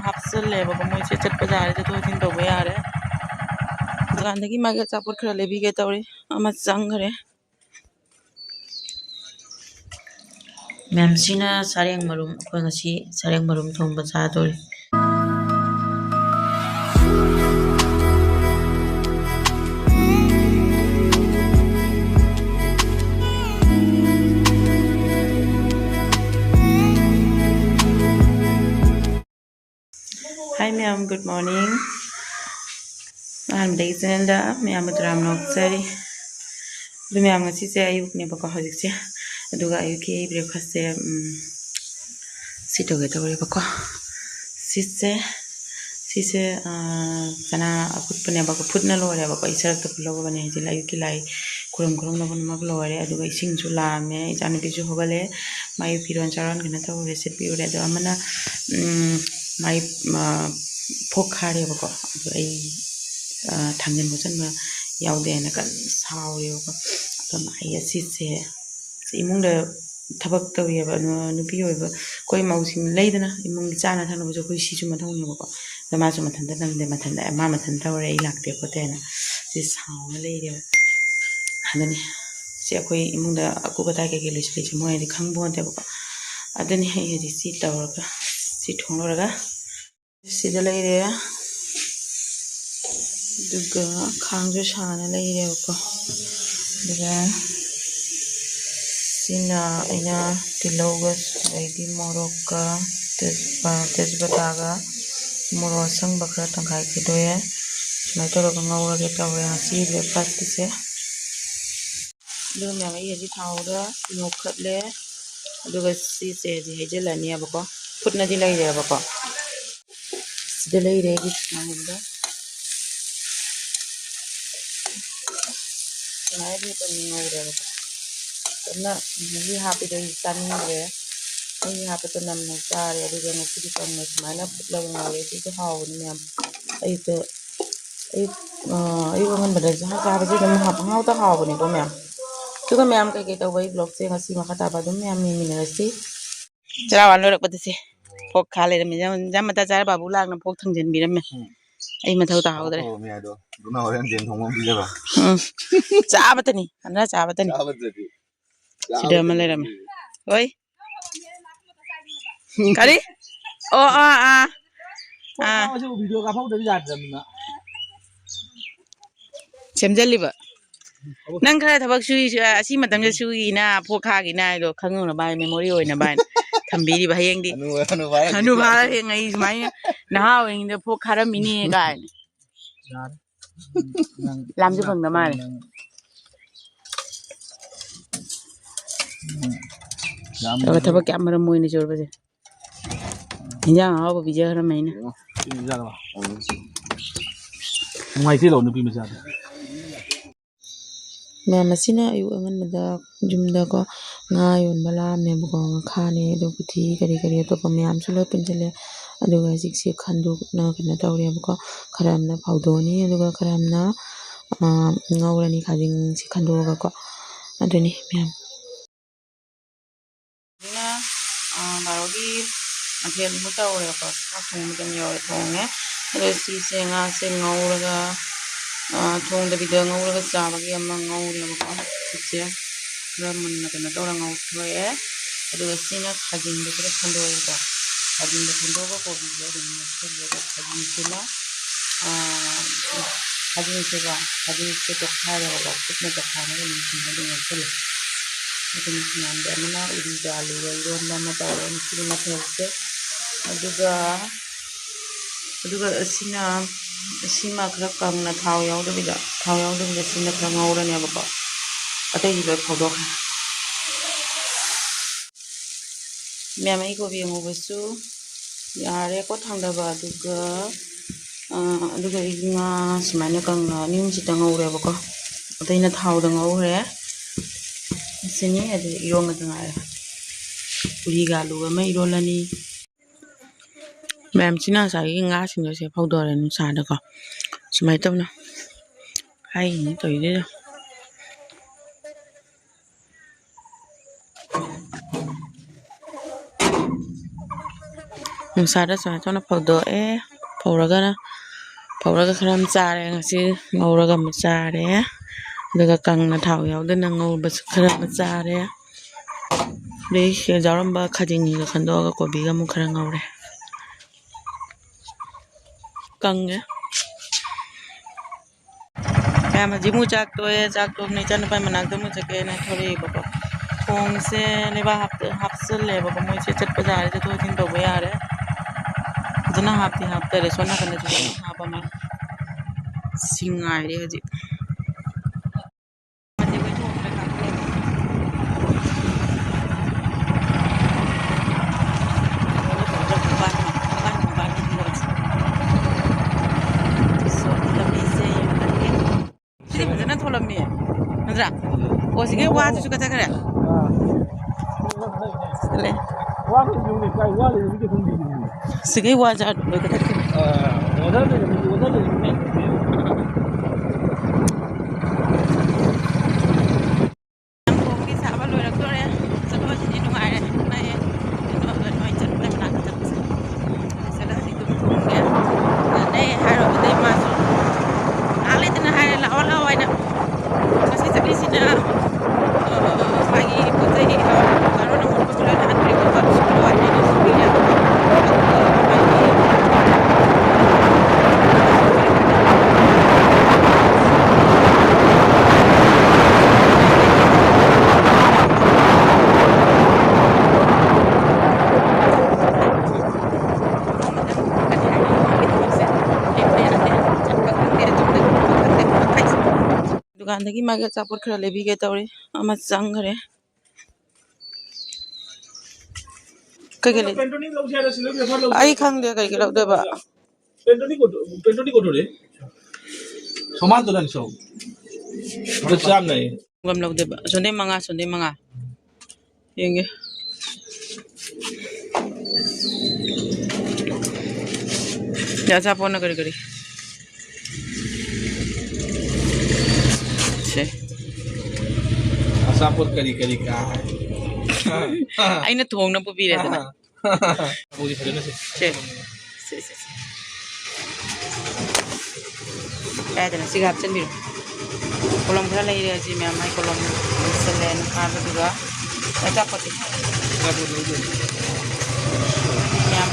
हापचꯜꯂꯦꯕꯀꯣ ꯃꯣꯏꯁꯦ ꯆꯠꯄ ꯌꯥꯔꯦ ꯆꯠꯊꯣꯛ ꯆꯠꯁꯤꯟ ꯇꯧꯕ ꯌꯥꯔꯦ ꯗꯨꯀꯥꯟꯗꯒꯤ ꯃꯥꯒꯤ ꯑꯆꯥꯄꯣꯠ ꯈꯔ ꯂꯩꯕꯤꯒꯦ ꯇꯧꯔꯤ ꯑꯃ ꯆꯪꯈ꯭ꯔꯦ ꯃꯦꯝꯁꯤꯅ ꯁꯥꯔꯦꯡ ꯃꯔꯨꯝ ꯑꯩꯈꯣꯏ ꯉꯁꯤ ꯁꯥꯔꯦꯡ ꯃꯔꯨꯝ ꯊꯣꯡꯕ ꯆꯥꯗꯣꯔꯤ Hi ma'am, good morning. I'm Daisy ma'am Dram Noxeri. The ma'am is a you never go hosic. Do I UK breakfast? Sit together with a Sisse, Kana put Panabaka put no lower ever by self to blow an angel like Kurum Magloria, do I sing to la me, it's an issue Hogale, my Piron Charan can tell recipe read the Amana. My pork curry bako ai thangin mo chan ma yaude na kan sauri ko to mai si se imung da thabak tawi ba nupi oi ba koi mausing leidana imung chana thanu jo koi si chu ma thong ni bako da ma chu ma thanda nam de ma thanda ma ma thanda ore ai lakte ko te na si saw leide hadani si koi imung da aku bata ke loisi mo ai khang bon te bako adani ai ji si tawra si thongra sida leire duga khangju shana leire ko duga sina ina tiloga leidi morokka tejbata ga moro sang bakra tangkai ke doye mai to ga ngawra ge tawe si breakfast se du me ga ye ji thawda no khatle duga si se ji hejelani abako putna di leire abako sida leire gi thawda I did a no we happy to standing there. We happy to name the sorry, I didn't see the one with mine up loving away to how I remember the how to how when you go, ma'am. To the ma'am can get away block saying a simakata, but the ma'am university. Tara look at the sea. Pork Kali, Jamata Babula and Pork Tangan Biram. I'm a total how there. Sabatani, and that's Sabatani. Sidamalam. Oi? Kari? Oh, Semjaliba. Nankara Tabashu, Simatam Suina, Pokagina, Kanguna by Memorial in a bind. Tambiri by Yangi. Hanuva is mine now in the Pokara mini guide. Lamju from the man. Whatever camera moon is over there. Yeah, how we just remain. My fellow Nupimasa. Mamasina, you women with the Jumdago, Nayon Bala, Memgo, Kani, Doputi, Kari, Topamiam, Sulopintele, Aduga 6 Kandu, Nakanatoria, Karamna, Paudoni, Aduga Karamna, Naurani Kading Sikandoga, Adoni, ma'am. Marogi, until Mutaura, Passion, your tongue, Resi Senga, Senga. Thong the video ngau sa ba gi amang ngau le ba che ramun na kana to ngau thoe adu sina khajin de kre khando ba khajin de khando ko bi le de na se le khajin sila khajin se ba khajin se to khare ba kitne to khare ni ni de ngau le adu ni nan de na uri da lu ro na ma ta ni si na those aduga sina sima khra kang na thau yaw de bida sina khra ngawra ne ba atai ji ba phodo kha me mai ko bi ngo basu yare ko thangda ba aduga inga smana kang na nim chi ta ngawra ba ko atai na thau da ngawre sini ade irong da ngai uri ga lu ga mai rolani Ma'am China sai nga sing se phawdo re nu sa da ko sumai taw na hai ni to ide ꯅꯨꯡꯁꯥꯗ ꯁꯨꯃꯥꯏꯅ ꯇꯧꯅ ꯐꯧꯗꯣꯛꯑꯦ ꯐꯧꯔꯒ ꯈꯔ ꯑꯃ ꯆꯥꯔꯦ ꯉꯁꯤ ꯉꯧꯔꯒ ꯑꯃꯨꯛ ꯆꯥꯔꯦ ꯑꯗꯨꯒ ꯀꯪꯅ ꯊꯥꯎ ꯌꯥꯎꯗꯅ ꯉꯧꯕꯁꯨ ꯈꯔ ꯑꯃ ꯆꯥꯔꯦ ꯑꯗꯩ ꯌꯥꯎꯔꯝꯕ ꯈꯥꯖꯤꯡꯒ ꯈꯟꯗꯣꯛꯑꯒ ꯀꯣꯕꯤꯒ ꯑꯃꯨꯛ ꯈꯔ ꯉꯧꯔꯦ ꯀꯪꯉꯦ ꯃꯌꯥꯝ ꯍꯧꯖꯤꯛꯃꯨꯛ ꯆꯥꯛ ꯇꯣꯛꯑꯦ ꯆꯥꯛ ꯇꯣꯛꯅ ꯏꯆꯥꯅꯨꯄꯥ ꯃꯅꯥꯛꯇ ꯑꯃꯨꯛ ꯆꯠꯀꯦꯅ ꯊꯣꯛꯂꯛꯑꯦꯕꯀꯣ ꯊꯣꯡꯁꯦ ꯂꯩꯕꯥꯛ ꯍꯥꯞꯆꯜꯂꯦꯕꯀꯣ ꯃꯣꯏꯁꯦ ꯆꯠꯄ ꯌꯥꯔꯦ ꯆꯠꯊꯣꯛ ꯆꯠꯁꯤꯟ ꯇꯧꯕ ꯌꯥꯔꯦ ꯐꯖꯅ ꯍꯥꯞꯇꯤ ꯍꯥꯞꯇꯔꯦ ꯁꯣꯝ ꯅꯥꯀꯟꯗꯁꯨ ꯐꯖꯅ ꯍꯥꯞꯄ ꯃꯥꯜꯂꯦ ꯁꯤꯡ ꯉꯥꯏꯔꯦ ꯍꯧꯖꯤꯛ ꯁꯤꯗꯤ ꯐꯖꯅ ꯊꯣꯛꯂꯝꯃꯤ ꯅꯠꯇ꯭ꯔꯥ ꯑꯣ ꯁꯤꯒꯤ ꯋꯥꯗꯨꯁꯨ ꯀꯠꯊꯈ꯭ꯔꯦ ꯁꯤꯒꯤ ꯋꯥ ꯖꯥꯠ ꯂꯣꯏ ꯀꯠꯊꯠꯈ꯭ꯔꯦ ꯊꯣꯡꯒꯤ ꯁꯥꯕ ꯂꯣꯏꯔꯛꯇꯣꯔꯦ ꯆꯠꯄꯁꯤꯗꯤ ꯅꯨꯡꯉꯥꯏꯔꯦ ꯅꯛꯑꯦ ꯅꯣꯏ ꯆꯠꯄꯩ ꯃꯅꯥꯛꯇ ꯆꯠꯄꯁꯦ ꯁꯤꯗ ꯍꯧꯖꯤꯛ ꯑꯗꯨꯝ ꯊꯣꯡꯒꯦ ꯅꯛꯑꯦ ꯍꯥꯏꯔꯨꯕꯗꯩ ꯃꯥꯁꯨ ꯉꯥꯏꯍꯥꯛ ꯂꯩꯇꯅ ꯍꯥꯏꯔꯦ ꯂꯥꯛꯑꯣ ꯂꯥꯛꯑꯣ ꯍꯥꯏꯅ ꯉꯁꯤ ꯆꯠꯂꯤꯁꯤꯅ ꯃꯥꯒꯤ ꯄꯣꯠ ꯆꯩ ꯀꯥꯔꯣꯟ ꯑꯃꯨꯛ ꯂꯣꯏ ꯍꯟꯈ꯭ꯔꯦꯕꯀꯣ ꯁꯨꯕꯤꯔꯣ ꯍꯥꯏꯅ ꯑꯩꯅ ꯁꯨꯕꯤꯔꯦ दुकान मागे अचापोट खरा लेबीगे तौरी चंगरे कई खंगे कई लौदेबा लौदेबा सोने मंगा येंगे अचापोट करी करी असापुर करी करी का है आइना थोंगना पुबीरे दना मुझे फजने से ऐदना सिगाप चंबिरो कोलम खरा लई रे जी मैं माई कोलम सलेन खाबे दुगा अचापोट मैम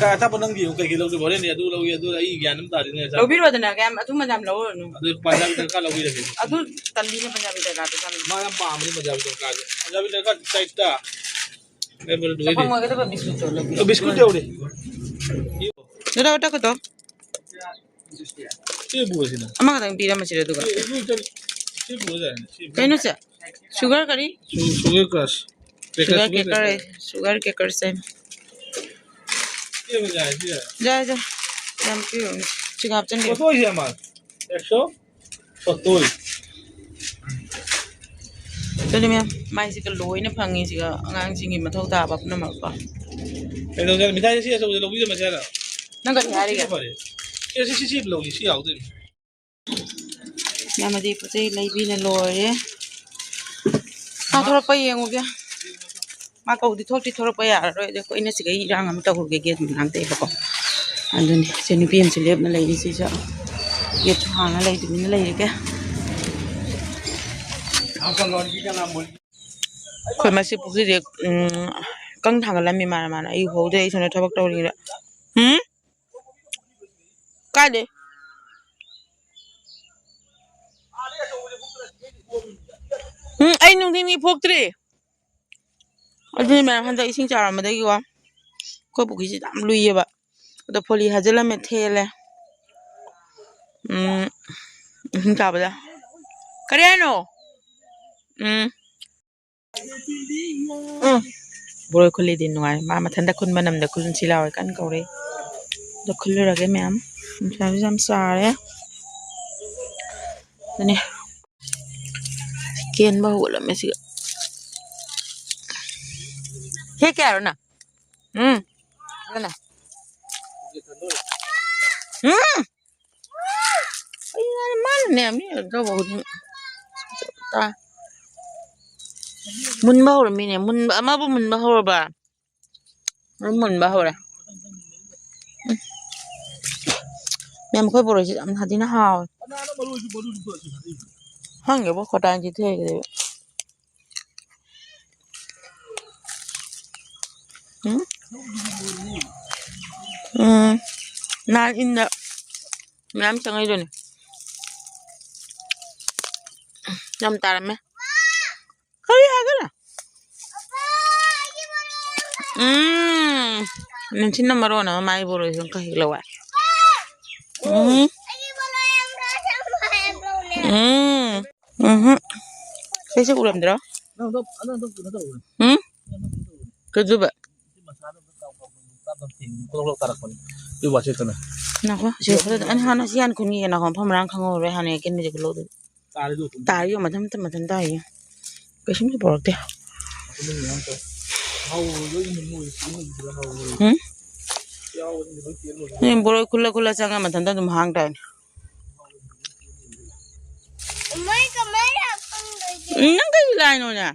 का था पनंग दी कई किलो से भरे ने अदु लगी अदु आई ज्ञानम तारी ने लो बिरो दना क्या अदु मजाम लो अदु पंजाबी का लगी रखे अदु तल्ली ने पंजाबी का तो चल मां पाम ने पंजाबी का साइड मैं बोल दो अपन मगे तो बिस्कुट चलो बिस्कुट दे ओरे जरा ओटा को तो ये बुआ सिना अमा का पीरा मछरे दुगा ये बुआ जाए कइनो से शुगर करी शुगर क्रश शुगर केकर से ये जाए जा हम पियो चिगाप चंदी कतो है मां 170 तो मैम माई से लोइने फंगी सिगा अंगांग सिंगी मथौ ताबा पुनमक ए दो मिठाई से सब लोगी मचारा नंग यारी गा ये सी लोगी सी आउदे मैम दी पचे लईबी ने लोरे मा थोड़ा पई येंगो क्या मा कौदी थोकती थोड़ा पई यार रो दे कोइने सिगा इरांग हम तहुगे गेट नांते बको अदुनी से नुपी हम से लेबना लईरी सिसा गेट हांगा लईदिन लईरे के कोई मसी पुखरी दे कंग थांगलमी मारा माना आई होदे आई सोने थबक तौरीरा कादे आई नुंदिनी फोक्त्रे अदुनी मैम हंदा इसिंग चारमदगी वा को पुखिसि दाम लुइयेबा अदो फोली हाजलमे थेले इसिंग चाबदा करियानो बोरे खुली दिन नुआय मा मथंदा खुन मनमदा खुन सिलाव कन कौरे दो खुलरगे मैम हम हम सारे ने केन बहुला में सी हे क्या रो ना ना यार मान ने मी तो बहुत ता मुन बहुर मी ने मुन अमा बु मुन बहुर बा มันหมุนบ้าเลยแม่ไม่ค่อยบอกเลยสิมันหาที่น่าหาวห้างเดี๋ยวว่าขอตายจีเท่เลยนานอินเดะน้ำจังไงด้วยยำตาลไหมเขาเรียกกันล่ะนั่นชิ้นน้ำมันร้อนนะไม่บอกเลยส่งข้าวเหนียวอ่ะใช่ใช่กูเริ่มเดี๋ยวก็จุบะนะวะเชื่อเขาเลยอันฮานาซีอันคนนี้นะของพ่อมารังข้างโง่เลยฮานี่กินได้จะกลัวด้วยตายอยู่มาทำได้ยังก็ชิมจะบอกเดี๋ยวนี่บอกเลยคุละจังมาทำได้ตุ้มห่างได้นั่งก็อยู่ได้โน่นเนี่ย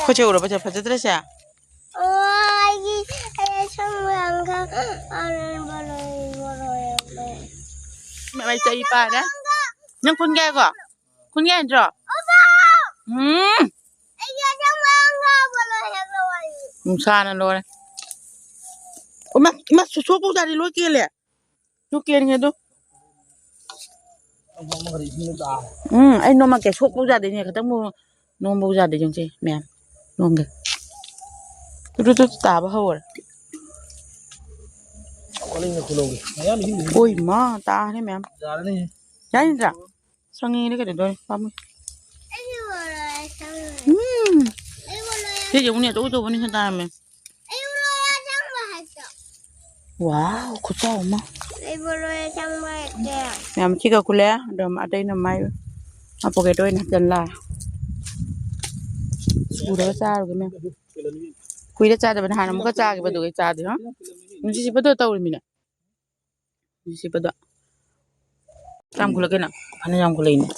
เขาเชื่อหรือเปล่าจะพัฒนาเสียไม่ใจป่ะนะยังคุณแก่ก็คุณแก่จ้ะมุสานั่นเลยโอ้มาสู้ปุ๊บจะได้รู้กี่เลยรู้กี่ยังไงดูไอ้น้องมาแกสู้ปุ๊บจะได้เนี่ยเขาต้องมูน้องปุ๊บจะได้จังสิแม่น้องแกรู้ตาบ้าหัวโอ้ยมาตาเนี่ยแม่ยังจ้ะสังเกตได้ก็ได้ด้วยปั๊มที่อยู่เนี่ยตัวนี้ฉันตามไหมว้าวคุณเจ้ามาแม่มาคิดกับคุณแล้วเดี๋ยวมาได้น้ำไม้มาโปรแกรมด้วยนะจันลาสูดแล้วจ้าหรือไงคุยได้จ้าแต่ปัญหามันก็จ้ากี่ประตูกี่จ้าดิฮะมันจะประตูเต่าหรือไม่เนี่ยมันจะประตูจำคุณเลยกันนะพันจำคุณเลยนะ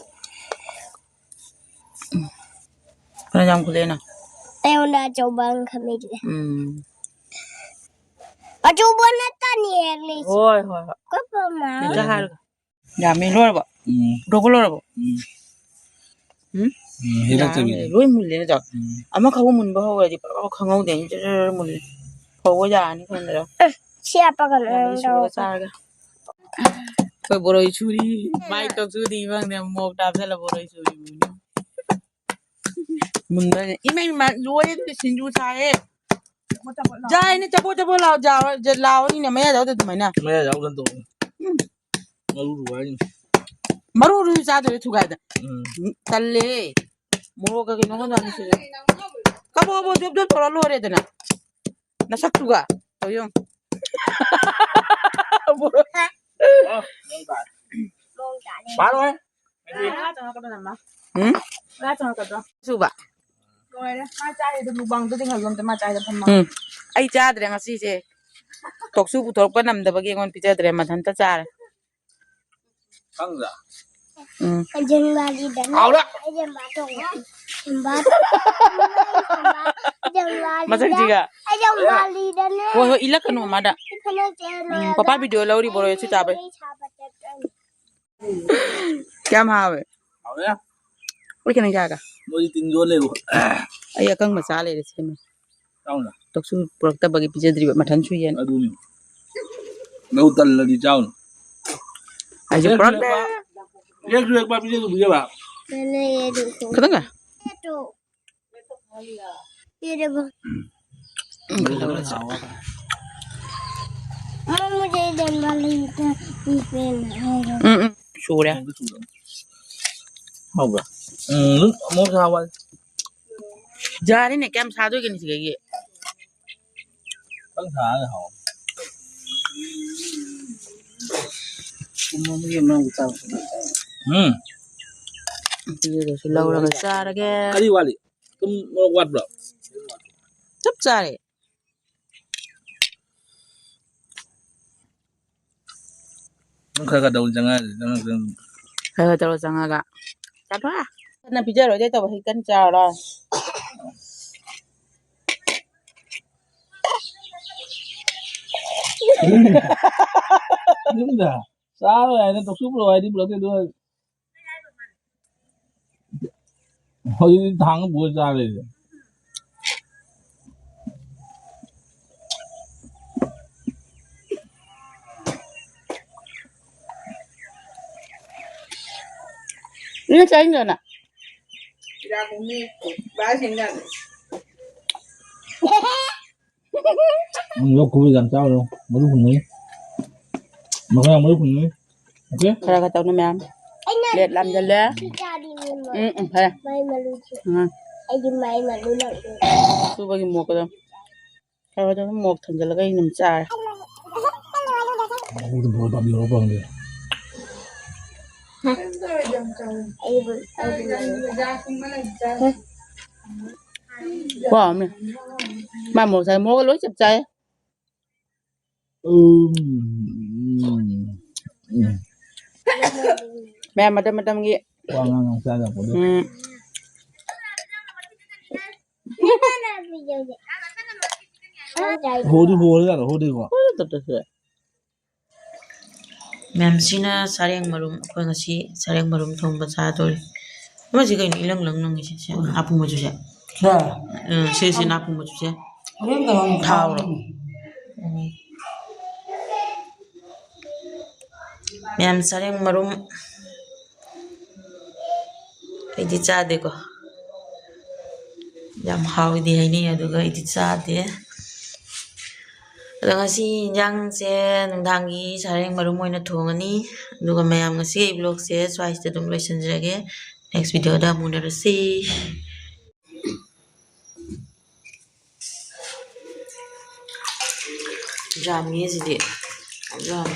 พันจำคุณเลยนะudah coba kami juga. Coba nonton ya, Liz. Hoi. Apa mau? Jahal. Ya, melu apa? Double apa? Hilang tapi. Lui mulai aja. Ama kau mun bawa aja, kau kau deh, jadi mulai. Kau aja ni kan dah. Siapa kan orang tahu? Kau boroi curi, mai tok curi bang dia mau dapat lah boroi curi. Munda ni, ini memang luar itu sinju saya. Jai ni capo lau lau ni namanya jauh tu mana? Namanya jauh kan tu. Maru dulu satu itu kan. Talle, mulu kaki nongol nani sih. Kamu job kalau luar itu na, nasak juga, tahu yang. Baru eh? Coba. Ai cha dre ngasi je tok su putor pa nam da bagi ngon pija dre ma than ta cha Sang da Ajan bali dan Au da ajan batong masak jiga ajan bali dan wo ila kanu mada papa video lauri boro yesu ta bai kyam hawe Au ya wo kenan jaga Noi tin jo le ai akang masale de seme Tau na tok su prokta bagi pija dri ma than su yen adu ni Meu tal la di chao aja prokta Yek yek ba pija tu pija ba mana ya du kata enggak itu ya deh bang mau jadi dan bali itu di pen sudah Mau ba Mau sawal jari ne kem sadu ke ni sige Bang sa le ho Kuma mo yem nang utang Iya, sulau lah besar ke. Kali wali Tum mo wat ba Cep cari. Nang ka daun jangan Kalau terus sangat agak จัดว่าน้ำพี่เจ้าเราได้ตัวให้กันเจ้าเรา Đúng rồi. Sao rồi, nó tục xúc rồi, đi bữa cái đưa. Thôi thằng nó bùa ra rồi. Nó cháy rồi nè. Ra cũng đi bá trên gần. Nó cùi làm sao đâu, mới lúc này. Mà không mới lúc này. Ok? Kaya ka tao na ma'am. Let làm cho lẽ. Hay. May maluto. Ha. Ay di may maluto. Tu bagi mo ko daw. Kaya daw mo thằng giờ là cái nằm chai. Không có bao nhiêu bằng đi. Ay di Ra cũng mới là ra. Wow nè. Mà một thằng mua cái lối chập chai. Mẹ mà đâm nghe. Qua ngang xa ra của Ừ. Hồ đi ra là hồ đi qua. Ma'am sina sareng marum ko ngasi sareng marum thong ba sa dol. Ma ji kai ni lang lang nang si se apu mo ju se. Se na apu mo ju se. Thao rồi. Ma'am sareng marum ai di cha de ko. Yam haw di hai ni aduga ai di cha de. ꯑꯗꯣ ꯉꯁꯤ ꯏꯟꯖꯥꯡꯁꯦ ꯅꯨꯡꯗꯥꯡꯒꯤ ꯁꯥꯔꯦꯡ ꯃꯔꯨꯝ ꯑꯣꯏꯅ ꯊꯣꯡꯉꯅꯤ ꯑꯗꯨꯒ ꯃꯌꯥꯝ ꯉꯁꯤ ꯑꯩ ꯕ꯭ꯂꯣꯒꯁꯦ ꯁ꯭ꯋꯥꯏꯁꯤꯗ ꯑꯗꯨꯝ ꯂꯣꯏꯁꯤꯟꯖꯔꯒꯦ ꯅꯦꯛꯁ ꯚꯤꯗꯤꯑꯣꯗ ꯑꯃꯨꯛ ꯎꯅꯔꯁꯤ ꯌꯥꯝꯃꯤ ꯁꯤꯗꯤ ꯌꯥꯝ ꯌꯥꯝꯃꯤ